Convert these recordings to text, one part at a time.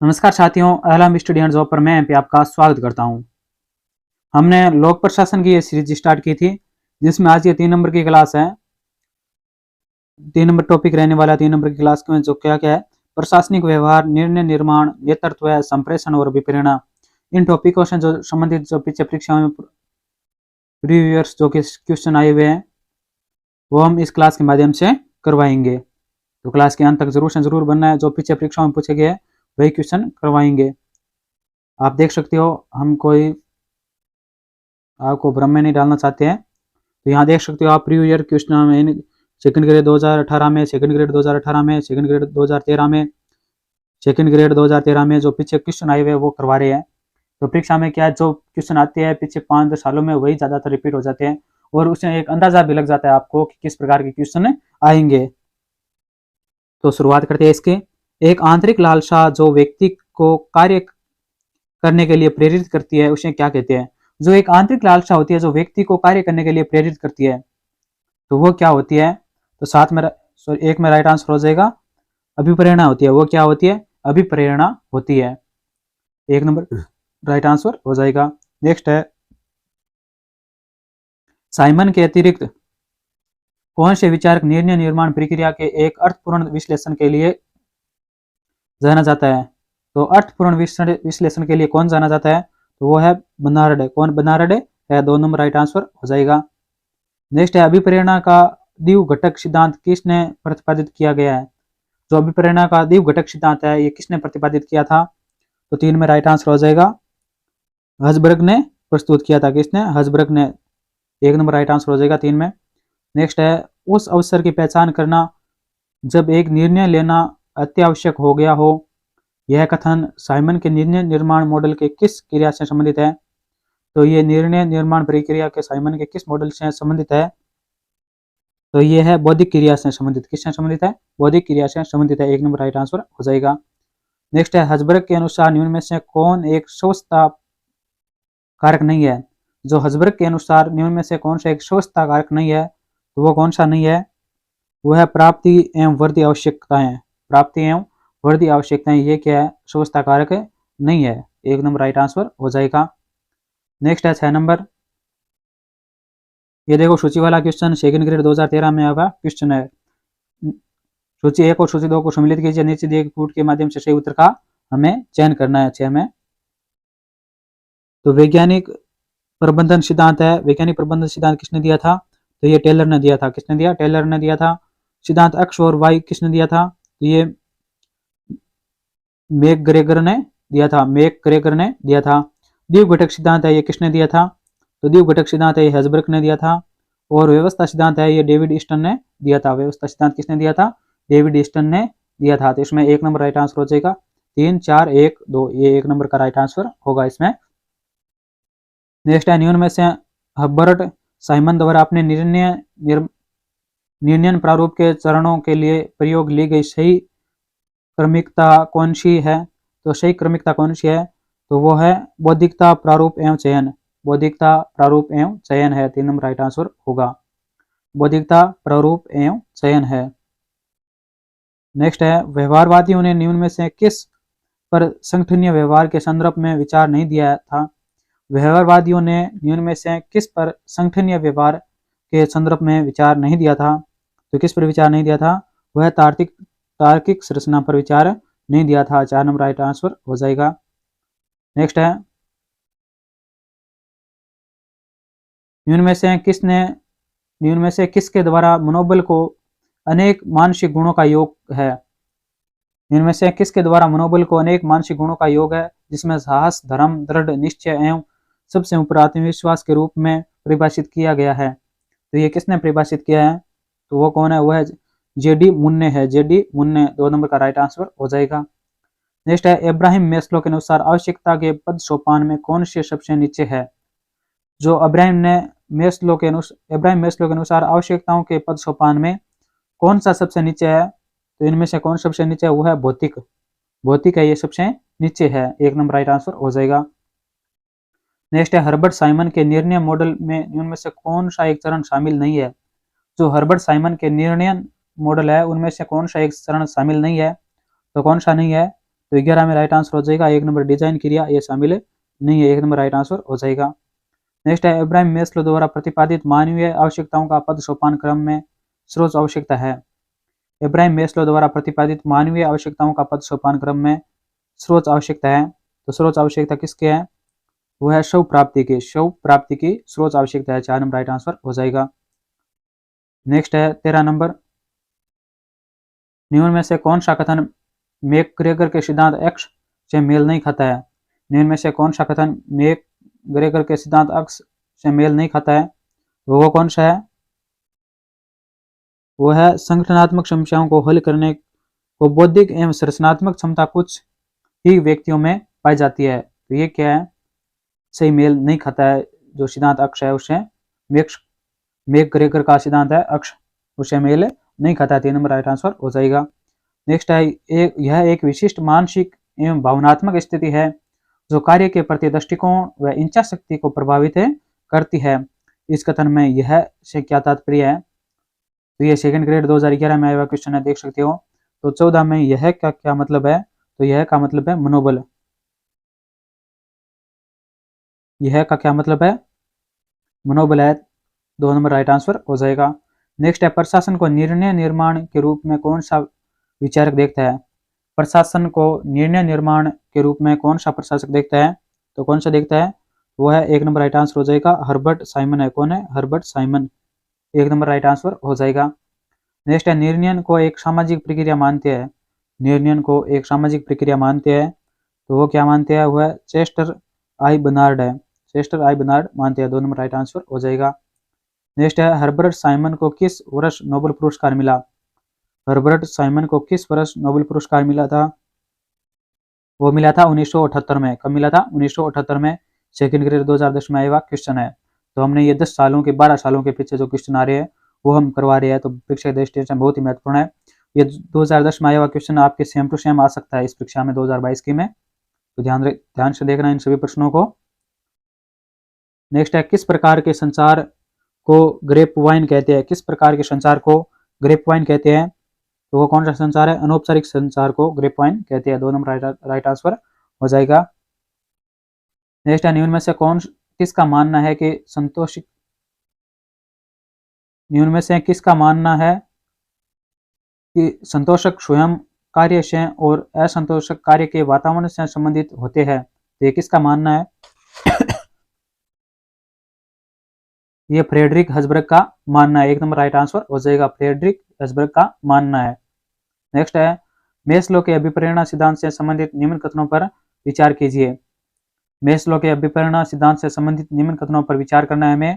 नमस्कार साथियों, Ahlam study and job पर मैं एमपी आपका स्वागत करता हूं। हमने लोक प्रशासन की ये सीरीज स्टार्ट की थी, जिसमें आज ये 3 नंबर की क्लास है। 3 नंबर टॉपिक रहने वाला 3 नंबर की क्लास में जो क्या क्या है, प्रशासनिक व्यवहार, निर्णय निर्माण, नेतृत्व, संप्रेषण और विप्रेरणा। इन टॉपिकों से जो संबंधित जो पीछे परीक्षा में प्रीवियस जो क्वेश्चन आए हुए हैं, वो हम इस क्लास के माध्यम से करवाएंगे। तो क्लास के अंत तक जरूर से जरूर बनना है। जो पीछे परीक्षाओं में पूछे गए वही क्वेश्चन करवाएंगे। आप देख सकते हो, हम कोई आपको भ्रम में नहीं डालना चाहते हैं। तो यहाँ देख सकते हो आप प्रीवियस ईयर क्वेश्चन में सेकंड ग्रेड 2018 में, सेकंड ग्रेड 2018 में, सेकंड ग्रेड 2013 में, सेकंड ग्रेड 2013 में जो पीछे क्वेश्चन आए हुए वो करवा रहे हैं। तो परीक्षा में क्या है, जो क्वेश्चन आते हैं पिछले 5-10 सालों में वही ज्यादातर रिपीट हो जाते हैं और उसमें एक अंदाजा भी लग जाता है आपको कि किस प्रकार के क्वेश्चन आएंगे। तो शुरुआत करते हैं इसके। एक आंतरिक लालसा जो व्यक्ति को कार्य करने के लिए प्रेरित करती है, उसे क्या कहते हैं? जो एक आंतरिक लालसा होती है जो व्यक्ति को कार्य करने के लिए प्रेरित करती है, तो वो क्या होती है? तो साथ में एक में राइट आंसर हो जाएगा अभिप्रेरणा होती है। वो क्या होती है? अभिप्रेरणा होती है। 1 नंबर राइट आंसर हो जाएगा। नेक्स्ट है, साइमन के अतिरिक्त कौन से विचारक निर्णय निर्माण प्रक्रिया के एक अर्थपूर्ण विश्लेषण के लिए जाना जाता है? तो अर्थपूर्ण विश्लेषण के लिए कौन जाना जाता है? तो वो है बर्नार्ड। कौन बर्नार्ड है? 2 नंबर राइट आंसर हो जाएगा। नेक्स्ट है, अभिप्रेरणा का द्विघटक घटक सिद्धांत किसने प्रतिपादित किया गया है? जो अभिप्रेरणा का द्विघटक घटक सिद्धांत है ये किसने प्रतिपादित किया था? तो 3 में राइट आंसर हो जाएगा हर्ज़बर्ग ने प्रस्तुत किया था। किसने? हर्ज़बर्ग ने। 1 नंबर राइट आंसर हो जाएगा 3 में। नेक्स्ट है, उस अवसर की पहचान करना जब एक निर्णय लेना अत्यावश्यक हो गया हो। यह कथन साइमन के निर्णय निर्माण मॉडल के किस क्रिया से संबंधित है? तो ये निर्णय निर्माण प्रक्रिया के साइमन के किस मॉडल से संबंधित है? तो ये है बौद्धिक क्रिया से संबंधित। किससे संबंधित है? बौद्धिक क्रिया से संबंधित है। 1 नंबर राइट आंसर हो जाएगा। नेक्स्ट है, हर्ज़बर्ग के अनुसार निम्न में से कौन एक स्वस्थता कारक नहीं है? जो हर्ज़बर्ग के अनुसार निम्न में से कौन सा एक स्वस्थता कारक नहीं है, तो वो कौन सा नहीं है? वो है प्राप्ति एवं वर्दी आवश्यकताएं। प्राप्ति एवं वर्दी आवश्यकताएं ये क्या है? स्वस्थता कारक नहीं है। 1 नंबर राइट आंसर हो जाएगा। नेक्स्ट है 6 नंबर। ये देखो सूची वाला क्वेश्चन सेकंड ग्रेड 2013 में आया क्वेश्चन है। सूची 1 और सूची 2 को सम्मिलित कीजिए। नीचे दिए कूट के माध्यम से सही उत्तर का हमें चयन करना है 6 में। तो वैज्ञानिक प्रबंधन सिद्धांत है। वैज्ञानिक प्रबंधन सिद्धांत किसने दिया था? तो ये टेलर ने दिया था। किसने दिया? टेलर ने दिया था। सिद्धांत एक्स और वाई किसने दिया था? तो ये मैकग्रेगर ने दिया था। मैकग्रेगर ने दिया था। द्विघटक सिद्धांत है ये किसने दिया था? तो द्विघटक सिद्धांत है ये हर्ज़बर्ग ने दिया था। और व्यवस्था सिद्धांत है ये डेविड ईस्टन ने दिया था। व्यवस्था सिद्धांत किसने दिया था? डेविड ईस्टन ने दिया था। तो इसमें 1 नंबर राइट आंसर हो जाएगा। 3, 4, 1, 2 ये 1 नंबर का राइट आंसर होगा इसमें। नेक्स्ट है, निम्न में से हर्बर्ट साइमन द्वारा अपने निर्णय प्रारूप के चरणों के लिए प्रयोग ली गई सही क्रमिकता कौन सी है? तो सही क्रमिकता कौन सी है? तो वो है बौद्धिकता, प्रारूप एवं चयन। बौद्धिकता, प्रारूप एवं चयन है। 3 नंबर राइट आंसर होगा। बौद्धिकता, प्रारूप एवं चयन है। नेक्स्ट है, व्यवहारवादियों ने निम्न में से किस पर संगठनीय व्यवहार के संदर्भ में विचार नहीं दिया था? व्यवहारवादियों ने निम्न में से किस पर संगठनीय व्यवहार के संदर्भ में विचार नहीं दिया था? तो किस पर विचार नहीं दिया था? वह तार्किक संरचना पर विचार नहीं दिया था। 4 नंबर राइट आंसर हो जाएगा। नेक्स्ट है, निम्न में से किसके द्वारा मनोबल को अनेक मानसिक गुणों का योग है? निम्न में से किसके द्वारा मनोबल को अनेक मानसिक गुणों का योग है, जिसमें साहस, धर्म, दृढ़ निश्चय एवं सबसे ऊपर आत्मविश्वास के रूप में परिभाषित किया गया है? तो ये किसने परिभाषित किया है? तो वो कौन है? वो है जेडी मुन्ने है। जेडी मुन्ने। 2 नंबर का राइट आंसर हो जाएगा। नेक्स्ट है, इब्राहिम मैस्लो के अनुसार आवश्यकता के पद सोपान में कौन से सबसे नीचे है? जो इब्राहिम मैस्लो के अनुसार आवश्यकताओं के पद सोपान में कौन सा सबसे नीचे है? तो इनमें से कौन सबसे नीचे है? वो है भौतिक। भौतिक है ये सबसे नीचे है। 1 नंबर राइट आंसर हो जाएगा। नेक्स्ट है, हर्बर्ट साइमन के निर्णय मॉडल में निम्न में से कौन सा एक चरण शामिल नहीं है? जो हर्बर्ट साइमन के निर्णय मॉडल है उनमें से कौन सा एक चरण शामिल नहीं है? तो कौन सा नहीं है? तो 11 में राइट आंसर हो जाएगा। 1 नंबर डिजाइन क्रिया ये शामिल नहीं है, 1 नंबर राइट आंसर हो जाएगा। नेक्स्ट है इब्राहिम मैस्लो द्वारा प्रतिपादित मानवीय आवश्यकताओं का पद सोपान क्रम में सर्वोच्च आवश्यकता है। इब्राहिम मैस्लो द्वारा प्रतिपादित मानवीय आवश्यकताओं का पद सोपान क्रम में सर्वोच्च आवश्यकता है। तो सर्वोच्च आवश्यकता किसके है? वो है शव प्राप्ति की। शव प्राप्ति की सर्वोच्च आवश्यकता है। 4 नंबर राइट आंसर हो जाएगा। नेक्स्ट है 13 नंबर, निम्न में से कौन सा कथन मैकग्रेगर के सिद्धांत एक्स से मेल नहीं खाता है? निम्न में से कौन सा कथन मैकग्रेगर के सिद्धांत एक्स से मेल नहीं खाता है? वो कौन सा है? वो है संगठनात्मक समस्याओं को हल करने को बौद्धिक एवं संरचनात्मक क्षमता कुछ ही व्यक्तियों में पाई जाती है। तो ये क्या है? सही मेल नहीं खाता है। जो सिद्धांत अक्ष है उससे मैकग्रेगर का सिद्धांत है अक्ष, उससे मेल नहीं खाता है। 3 नंबर राइट आंसर हो जाएगा। नेक्स्ट है यह एक विशिष्ट मानसिक एवं भावनात्मक स्थिति है जो कार्य के प्रति दृष्टिकोण व इच्छा शक्ति को प्रभावित करती है। इस कथन में यह से क्या तात्पर्य है? तो ये सेकंड ग्रेड 2011 में आया हुआ क्वेश्चन है, देख सकते हो। तो 14 में यह का क्या मतलब है? तो यह का मतलब है मनोबल। यह का क्या मतलब है? मनोबल है। 2 नंबर राइट आंसर हो जाएगा। नेक्स्ट है प्रशासन को निर्णय निर्माण के रूप में कौन सा विचारक देखता है? प्रशासन को निर्णय निर्माण के रूप में कौन सा प्रशासक देखता है? तो कौन सा देखता है? वो है 1 नंबर राइट आंसर हो जाएगा हर्बर्ट साइमन है। कौन है? Herbert Simon. 1 number right answer हो जाएगा। नेक्स्ट है निर्णय को एक सामाजिक प्रक्रिया मानते हैं। निर्णय को एक सामाजिक प्रक्रिया मानते हैं। तो वो क्या मानते हैं? वो है चेस्टर आई बर्नार्ड है। चेस्टर आई बर्नार्ड मानते हैं। 2 नंबर राइट आंसर हो जाएगा। नेक्स्ट है हर्बर्ट साइमन को किस वर्ष नोबेल पुरस्कार मिला? हर्बर्ट साइमन को किस वर्ष नोबेल पुरस्कार मिला था? वो मिला था 1978 में। कब मिला था? 1978 में। सेकंड ग्रेड 2010 में आया हुआ क्वेश्चन है। तो हमने ये 10 सालों के 12 सालों के पीछे जो क्वेश्चन आ रहे हैं वो हम करवा रहे हैं। तो परीक्षा के दृष्टि से बहुत ही महत्वपूर्ण है। ये 2010 में आया हुआ क्वेश्चन आपके सेम टू सेम आ सकता है इस परीक्षा में 2022 की में। तो ध्यान से देखना इन सभी प्रश्नों को। नेक्स्ट है किस प्रकार के संचार को ग्रेप वाइन कहते हैं? किस प्रकार के संचार को ग्रेप वाइन कहते हैं? तो वो कौन सा संचार है? अनौपचारिक संचार को ग्रेप वाइन कहते हैं। 2 नंबर राइट आंसर हो जाएगा। नेक्स्ट है निम्न में से किसका मानना है कि निम्न में से किसका मानना है कि संतोषक स्वयं कार्य से और असंतोषक कार्य के वातावरण से संबंधित होते हैं? तो ये किसका मानना है? ये फ्रेडरिक हसबर्ग का मानना है। 1 नंबर राइट आंसर हो जाएगा। फ्रेडरिक हसबर्ग का मानना है। नेक्स्ट है मेस्लो के अभिप्रेरणा सिद्धांत से संबंधित निम्न कथनों पर विचार कीजिए। मेस्लो के अभिप्रेरणा सिद्धांत से संबंधित निम्न कथनों पर विचार करना है हमें।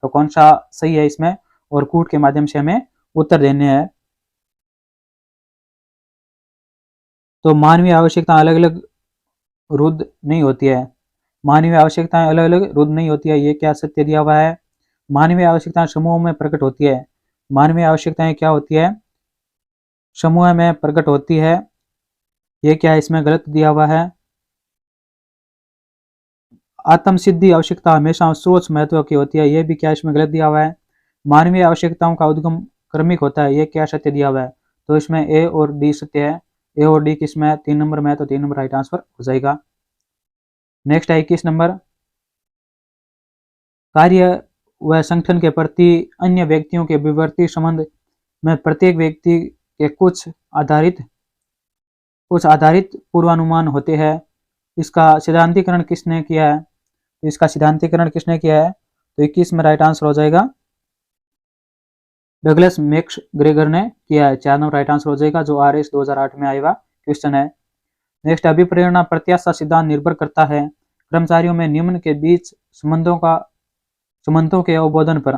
तो कौन सा सही है इसमें? और कूट के माध्यम से हमें उत्तर देने हैं। तो मानवीय आवश्यकता अलग अलग रुद्ध नहीं होती है। मानवीय आवश्यकताएं अलग अलग रुद्ध नहीं होती है। ये क्या सत्य दिया हुआ है? मानवीय आवश्यकताएं समूहों में प्रकट होती है। मानवीय आवश्यकताएं क्या होती है? समूह में प्रकट होती है। ये क्या इसमें गलत दिया हुआ है? आत्म सिद्धि आवश्यकता हमेशा सोच महत्व की होती है। ये भी क्या इसमें गलत दिया हुआ है? मानवीय आवश्यकताओं का उद्गम क्रमिक होता है। ये क्या सत्य दिया हुआ है? तो इसमें ए और डी सत्य है। ए और डी किसमें? 3 नंबर में है। तो 3 नंबर राइट आंसर हो जाएगा। नेक्स्ट है 21 नंबर, कार्य व संगठन के प्रति अन्य व्यक्तियों के विवर्ती संबंध में प्रत्येक व्यक्ति के कुछ आधारित पूर्वानुमान होते हैं। इसका सिद्धांतीकरण किसने किया है? इसका सिद्धांतीकरण किसने किया है? तो 21 में राइट आंसर हो जाएगा डगलस मैक्स ग्रेगर ने किया है। 4 नंबर राइट आंसर हो जाएगा, जो RS 2008 में आया हुआ क्वेश्चन है। नेक्स्ट, अभिप्रेरणा प्रत्याशा सिद्धांत निर्भर करता है कर्मचारियों में निम्न के बीच संबंधों के अवबोधन पर।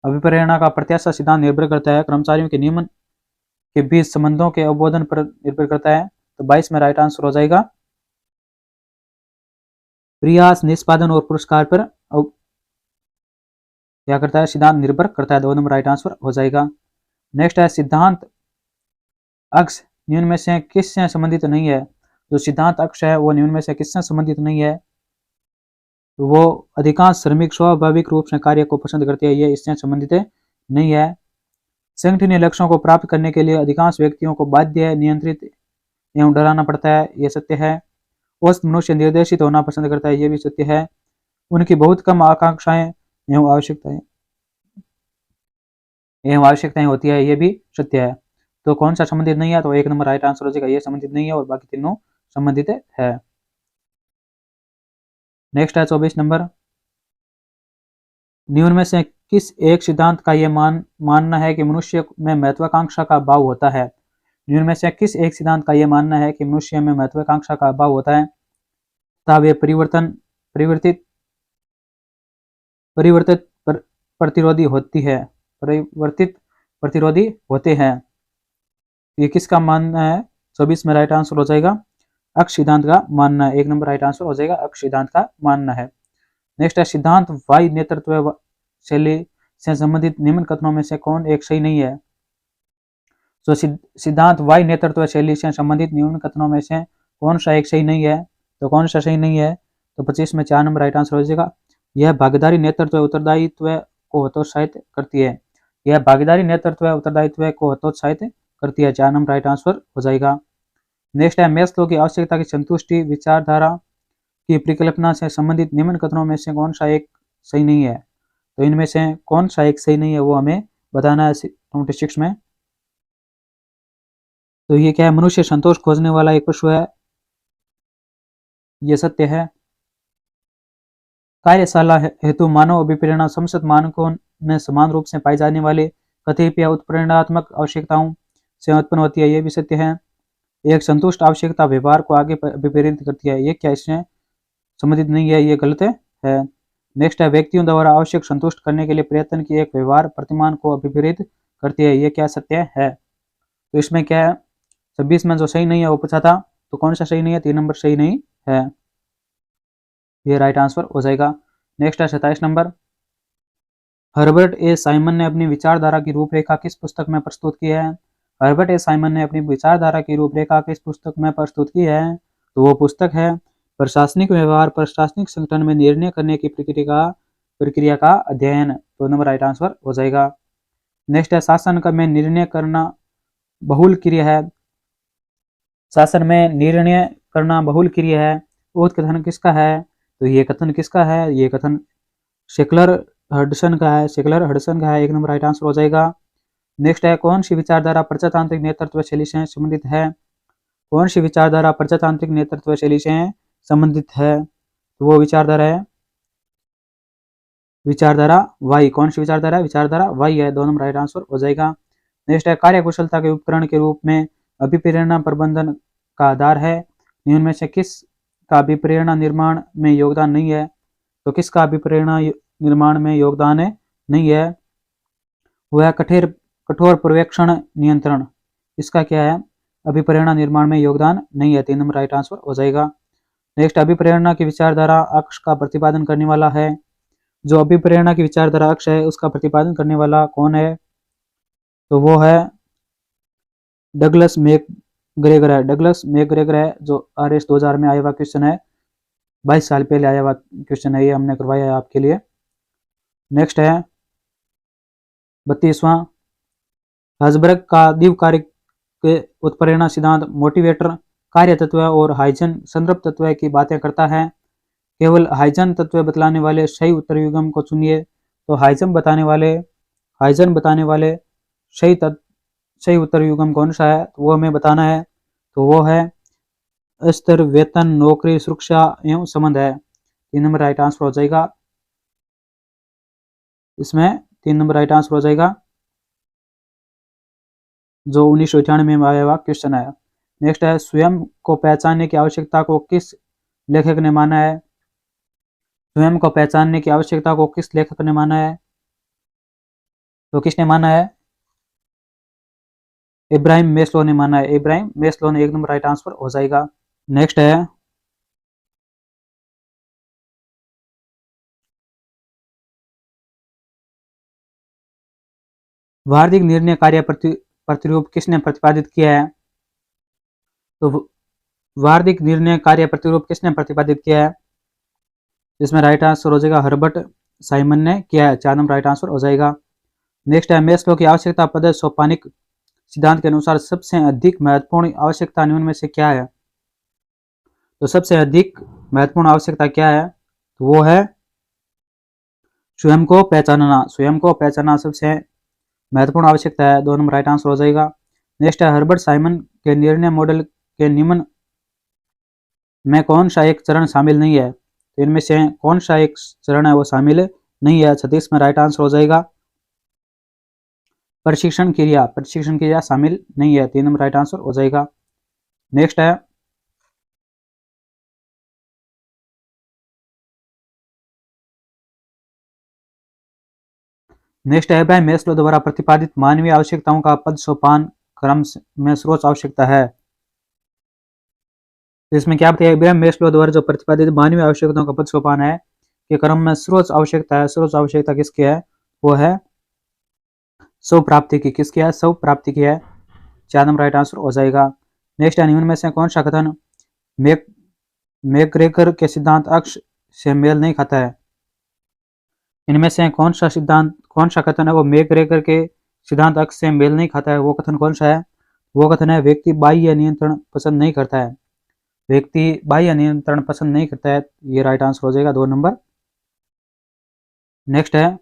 अभिप्रेरणा का प्रत्याशा सिद्धांत निर्भर करता है कर्मचारियों के निम्न के बीच संबंधों के अवबोधन पर निर्भर करता है। तो 22 में राइट आंसर हो जाएगा प्रयास, निष्पादन और पुरस्कार पर क्या करता है? सिद्धांत निर्भर करता है। 2 नंबर राइट आंसर हो जाएगा। नेक्स्ट है सिद्धांत अक्ष निम्न में से किससे संबंधित नहीं है? जो सिद्धांत अक्ष है वो निम्न में से किससे संबंधित नहीं है? तो वो अधिकांश श्रमिक स्वाभाविक रूप से कार्य को पसंद करते हैं, ये इससे संबंधित नहीं है। संगठनीय लक्ष्यों को प्राप्त करने के लिए अधिकांश व्यक्तियों को बाध्य, नियंत्रित एवं डराना पड़ता है, ये सत्य है। औसत मनुष्य निर्देशित होना पसंद करता है, ये भी सत्य है। उनकी बहुत कम आकांक्षाएं एवं आवश्यकताएं होती है, ये भी सत्य है। तो कौन सा संबंधित नहीं है, तो 1 नंबर राइट आंसर हो जाएगा, ये संबंधित नहीं है और बाकी तीनों संबंधित है। नेक्स्ट है 24 नंबर, निम्न में से किस एक सिद्धांत का यह मानना है कि मनुष्य में महत्वाकांक्षा का अभाव होता है। निम्न में से किस एक सिद्धांत का यह मानना है कि मनुष्य में महत्वाकांक्षा का अभाव होता है तथा वे परिवर्तित प्रतिरोधी होती है, परिवर्तित प्रतिरोधी होते हैं। ये किसका मानना है, 24 में राइट आंसर हो जाएगा अक्ष सिद्धांत का मानना है। 1 नंबर राइट आंसर हो जाएगा अक्ष सिद्धांत का मानना है। नेक्स्ट है सिद्धांत वाई नेतृत्व शैली से संबंधित निम्न कथनों में से कौन एक सही नहीं है। तो सिद्धांत वाई नेतृत्व शैली से संबंधित निम्न कथनों में से कौन सा एक सही नहीं है, तो कौन सा सही नहीं है, तो 25 में 4 नंबर राइट आंसर हो जाएगा। यह भागीदारी नेतृत्व उत्तरदायित्व को हतोत्साहित करती है, यह भागीदारी नेतृत्व उत्तरदायित्व को हतोत्साहित करती है, 4 नंबर राइट आंसर हो जाएगा। नेक्स्ट है मैस्लो की आवश्यकता की संतुष्टि विचारधारा की परिकल्पना से संबंधित निम्न कथनों में से कौन सा एक सही नहीं है, तो इनमें से कौन सा एक सही नहीं है वो हमें बताना है 26 में। तो ये क्या है, मनुष्य संतोष खोजने वाला एक पशु है, ये सत्य है। कार्यशाला हेतु मानव अभिप्रेरणा समस्त मानकों में समान रूप से पाई जाने वाले कतिपय उत्प्रेरणात्मक आवश्यकताओं से उत्पन्न होती है, ये भी सत्य है। एक संतुष्ट आवश्यकता व्यवहार को आगे अभिप्रेरित करती है, ये क्या इससे संबंधित नहीं है, ये गलत है। नेक्स्ट है व्यक्तियों द्वारा आवश्यक संतुष्ट करने के लिए प्रयत्न की एक व्यवहार प्रतिमान को अभिप्रेरित करती है, ये क्या सत्य है। तो इसमें क्या है, 26 में जो सही नहीं है वो पूछा था, तो कौन सा सही नहीं है, 3 नंबर सही नहीं है, ये राइट आंसर हो जाएगा। नेक्स्ट है 27 नंबर, हर्बर्ट ए साइमन ने अपनी विचारधारा की रूपरेखा किस पुस्तक में प्रस्तुत की है। हर्बर्ट ए साइमन ने अपनी विचारधारा की रूपरेखा किस पुस्तक में प्रस्तुत की है, तो वो पुस्तक है प्रशासनिक व्यवहार प्रशासनिक संगठन में निर्णय करने की प्रक्रिया का अध्ययन, तो नंबर राइट आंसर हो जाएगा। नेक्स्ट है शासन का में निर्णय करना बहुल क्रिया है, शासन में निर्णय करना बहुल क्रिया है, वो कथन किसका है, तो ये कथन किसका है, ये कथन शेक्लर हडसन का है, शेक्लर हडसन का है, 1 नंबर राइट आंसर हो जाएगा। नेक्स्ट है कौन सी विचारधारा प्रजातांत्रिक नेतृत्व शैली से संबंधित है, कौन सी विचारधारा प्रजातांत्रिक नेतृत्व शैली से संबंधित है, तो वो विचारधारा है विचारधारा वाई, कौन सी विचारधारा है, विचारधारा वाई है, 2 नंबर राइट आंसर हो जाएगा। नेक्स्ट है कार्यकुशलता के उपकरण के रूप में अभिप्रेरणा प्रबंधन का आधार है, निम्न में से किस का अभिप्रेरणा निर्माण में योगदान नहीं है, तो किसका अभिप्रेरणा निर्माण में योगदान नहीं है, वह कठोर पर्यवेक्षण नियंत्रण, इसका क्या है, अभिप्रेरणा निर्माण में योगदान नहीं है, 3 नंबर राइट आंसर हो जाएगा। नेक्स्ट अभिप्रेरणा की विचारधारा अक्ष का प्रतिपादन करने वाला है, जो अभिप्रेरणा की विचारधारा अक्ष है उसका प्रतिपादन करने वाला कौन है, तो वो है डगलस मैकग्रेगर है, डगलस मैकग्रेगर है, जो RS 2000 में आया हुआ क्वेश्चन है, 22 साल पहले आया हुआ क्वेश्चन है, ये हमने करवाया है आपके लिए। नेक्स्ट है 32वां, हर्ज़बर्ग का द्विकार्य के उत्प्रेरणा सिद्धांत मोटिवेटर कार्य तत्व और हाइजन संदर्भ तत्व की बातें करता है, केवल हाइजन तत्व बतलाने वाले सही उत्तर युग्म को चुनिए, तो हाइजन बताने वाले सही उत्तर युग्म कौन सा है, तो वो हमें बताना है, तो वो है स्तर वेतन नौकरी सुरक्षा एवं संबंध है, 3 नंबर राइट आंसर हो जाएगा, इसमें 3 नंबर राइट आंसर हो जाएगा, जो 1998 में आया हुआ क्वेश्चन है। नेक्स्ट है स्वयं को पहचानने की आवश्यकता को किस लेखक ने माना है, स्वयं को पहचानने की आवश्यकता को किस लेखक ने माना है, तो किसने माना है, इब्राहिम मैस्लो ने माना है, इब्राहिम मैस्लो ने, 1 नंबर राइट आंसर हो जाएगा। नेक्स्ट है वार्षिक निर्णय कार्य प्रतिरूप किसने प्रतिपादित किया है, तो वार्षिक निर्णय कार्य प्रतिरूप किसने प्रतिपादित किया है, इसमें राइट आंसर हो जाएगा हर्बर्ट साइमन ने किया है, 4 नंबर राइट आंसर हो जाएगा। नेक्स्ट है मैस्लो की आवश्यकता पद्धति सोपानिक सिद्धांत के अनुसार सबसे अधिक महत्वपूर्ण आवश्यकता निम्न में से क्या है? तो सबसे अधिक महत्वपूर्ण आवश्यकता क्या है? तो वो है स्वयं को पहचानना। स्वयं को पहचानना सबसे महत्वपूर्ण आवश्यकता है। 2 नंबर राइट आंसर हो जाएगा। नेक्स्ट है हर्बर्ट साइमन के निर्णय मॉडल के निम्न में कौन सा एक चरण शामिल नहीं है? तो इनमें से कौन सा एक चरण है वो शामिल नहीं है? 36 में राइट आंसर हो जाएगा। प्रशिक्षण क्रिया शामिल नहीं है। 3 नंबर राइट आंसर हो जाएगा। नेक्स्ट है इब्राहिम मैस्लो द्वारा प्रतिपादित मानवीय आवश्यकताओं का पद सोपान क्रम में सर्वोच्च आवश्यकता है। इसमें क्या बताया? इब्राहिम मैस्लो द्वारा जो प्रतिपादित मानवीय आवश्यकताओं का पद सोपान है के क्रम में सर्वोच्च आवश्यकता है। सर्वोच्च आवश्यकता किसकी है? वो है स्व प्राप्ति की। किसकी है? स्व प्राप्ति की है। 4 नंबर राइट आंसर हो जाएगा। नेक्स्ट है निम्न में से कौन सा कथन मैकग्रेगर के सिद्धांत अक्ष से मेल नहीं खाता है? इनमें से कौन सा कथन है वो मैकग्रेगर के सिद्धांत अक्ष से मेल नहीं खाता है? वो कथन कौन सा है? वो कथन है व्यक्ति बाह्य नियंत्रण पसंद नहीं करता है। व्यक्ति बाह्य नियंत्रण पसंद नहीं करता है। ये राइट आंसर हो जाएगा 2 नंबर। नेक्स्ट है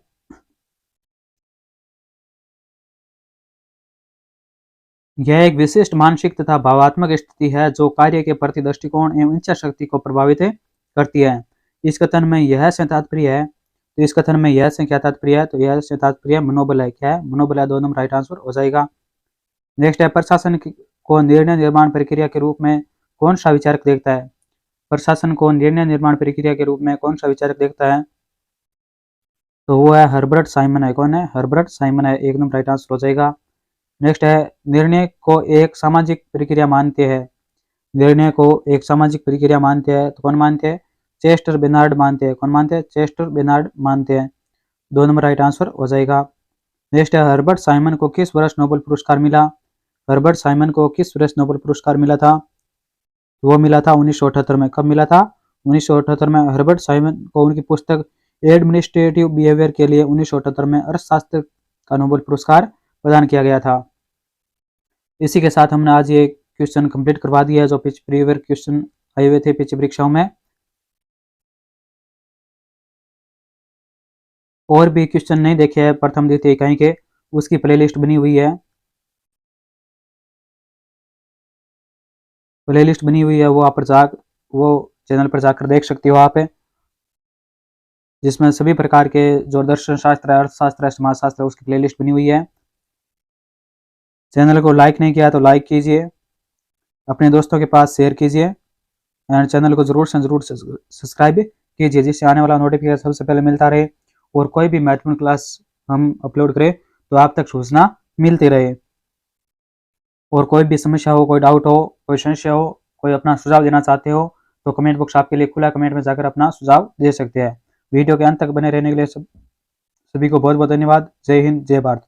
यह एक विशिष्ट मानसिक तथा भावात्मक स्थिति है जो कार्य के प्रति दृष्टिकोण एवं इच्छा शक्ति को प्रभावित करती है। इस कथन में यह से तात्पर्य है। तो इस कथन में यह से क्या तात्पर्य है? तो यह से तात्पर्य मनोबल है। क्या है? मनोबल है। 2 नंबर राइट आंसर हो जाएगा। नेक्स्ट है प्रशासन को निर्णय निर्माण प्रक्रिया के रूप में कौन सा विचारक देखता है? प्रशासन को निर्णय निर्माण प्रक्रिया के रूप में कौन सा विचारक देखता है? तो वो है हर्बर्ट साइमन है। कौन है? हर्बर्ट साइमन है। 1 नंबर राइट आंसर हो जाएगा। नेक्स्ट है निर्णय को एक सामाजिक प्रक्रिया मानते हैं। निर्णय को एक सामाजिक प्रक्रिया मानते हैं तो कौन मानते हैं? चेस्टर बेनार्ड मानते हैं। कौन मानते हैं? चेस्टर बेनार्ड मानते हैं। 2 नंबर राइट आंसर हो जाएगा। नेक्स्ट है हर्बर्ट साइमन को किस वर्ष नोबेल पुरस्कार मिला? हर्बर्ट साइमन को किस वर्ष नोबेल पुरस्कार मिला था? वो मिला था 1978 में। कब मिला था? 1978 में हर्बर्ट साइमन को उनकी पुस्तक एडमिनिस्ट्रेटिव बिहेवियर के लिए 1978 में अर्थशास्त्र का नोबेल पुरस्कार प्रदान किया गया था। इसी के साथ हमने आज ये क्वेश्चन कंप्लीट करवा दिया है जो प्रीवियस क्वेश्चन आए हुए थे पिछली परीक्षाओं में। और भी क्वेश्चन नहीं देखे हैं प्रथम द्वितीय इकाई के, उसकी प्लेलिस्ट बनी हुई है। वो आप वो चैनल पर जाकर देख सकते हो आप, जिसमें सभी प्रकार के जो दर्शन शास्त्र है, अर्थशास्त्र है, समाजशास्त्र है, उसकी प्लेलिस्ट बनी हुई है। चैनल को लाइक नहीं किया तो लाइक कीजिए, अपने दोस्तों के पास शेयर कीजिए एंड चैनल को जरूर से जरूर सब्सक्राइब कीजिए, जिससे आने वाला नोटिफिकेशन सबसे पहले मिलता रहे और कोई भी महत्वपूर्ण क्लास हम अपलोड करें तो आप तक सूचना मिलती रहे। और कोई भी समस्या हो, कोई डाउट हो, कोई संशय हो, कोई अपना सुझाव देना चाहते हो तो कमेंट बॉक्स आपके लिए खुला, कमेंट में जाकर अपना सुझाव दे सकते हैं। वीडियो के अंत तक बने रहने के लिए सभी को बहुत बहुत धन्यवाद। जय हिंद, जय भारत।